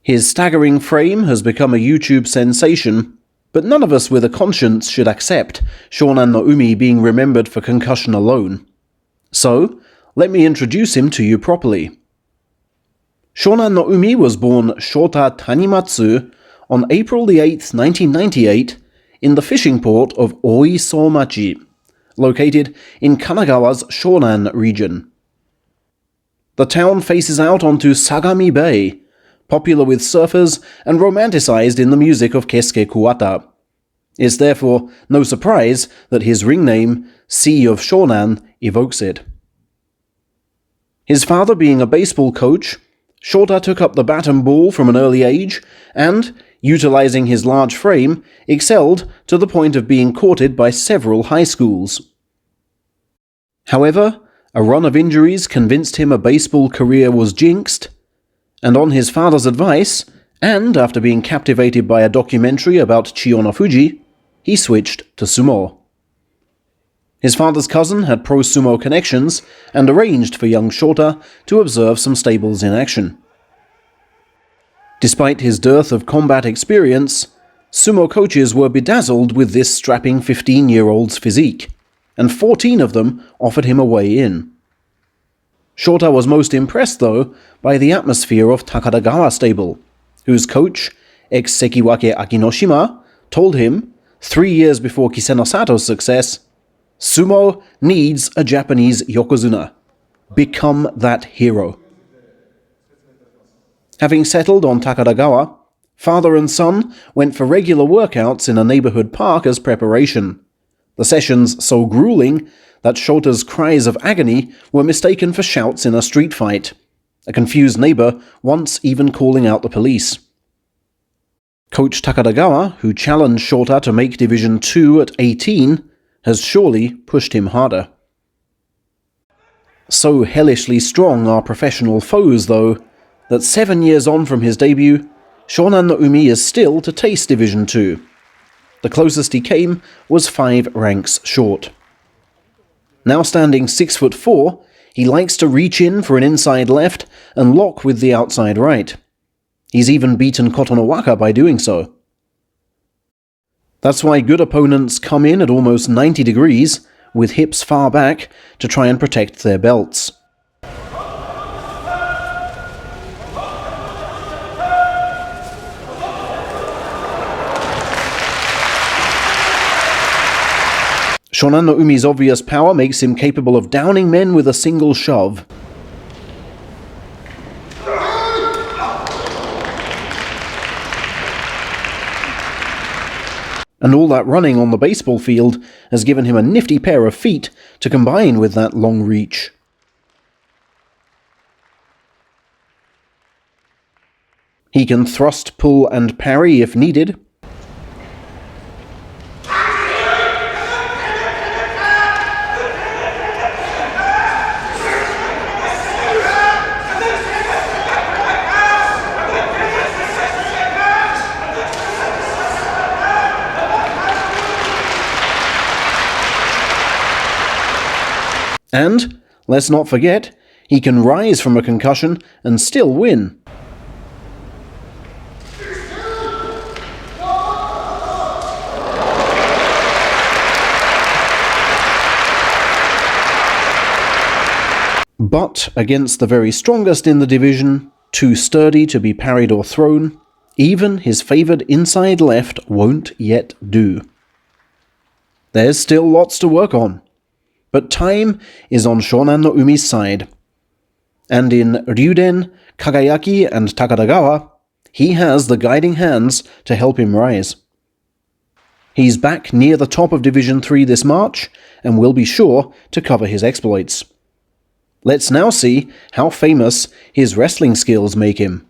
His staggering frame has become a YouTube sensation, but none of us with a conscience should accept Shonannoumi being remembered for concussion alone. So, let me introduce him to you properly. Shonannoumi was born Shota Tanimatsu on April 8, 1998, in the fishing port of Oisomachi, located in Kanagawa's Shonan region. The town faces out onto Sagami Bay, popular with surfers and romanticized in the music of Keisuke Kuwata. It's therefore no surprise that his ring name, Sea of Shonan, evokes it. His father being a baseball coach, Shota took up the bat and ball from an early age and, utilizing his large frame, excelled to the point of being courted by several high schools. However, a run of injuries convinced him a baseball career was jinxed, and on his father's advice, and after being captivated by a documentary about Chiyonafuji, he switched to sumo. His father's cousin had pro sumo connections and arranged for young Shota to observe some stables in action. Despite his dearth of combat experience, sumo coaches were bedazzled with this strapping 15-year-old's physique, and 14 of them offered him a way in. Shota was most impressed, though, by the atmosphere of Takadagawa stable, whose coach, ex-Sakigake Akinoshima, told him, 3 years before Kisenosato's success, "Sumo needs a Japanese yokozuna. Become that hero." Having settled on Takadagawa, father and son went for regular workouts in a neighborhood park as preparation, the sessions so grueling that Shota's cries of agony were mistaken for shouts in a street fight, a confused neighbor once even calling out the police. Coach Takadagawa, who challenged Shota to make Division 2 at 18, has surely pushed him harder. So hellishly strong are professional foes, though, that 7 years on from his debut, Shonannoumi is still to taste Division 2. The closest he came was 5 ranks short. Now standing 6'4", he likes to reach in for an inside left and lock with the outside right. He's even beaten Kitanowaka by doing so. That's why good opponents come in at almost 90 degrees, with hips far back, to try and protect their belts. Shonannoumi's obvious power makes him capable of downing men with a single shove. And all that running on the baseball field has given him a nifty pair of feet to combine with that long reach. He can thrust, pull, and parry if needed. And, let's not forget, he can rise from a concussion and still win. But against the very strongest in the division, too sturdy to be parried or thrown, even his favoured inside left won't yet do. There's still lots to work on. But time is on Shonannoumi's side. And in Ryuden, Kagayaki, and Takadagawa, he has the guiding hands to help him rise. He's back near the top of Division 3 this March, and will be sure to cover his exploits. Let's now see how famous his wrestling skills make him.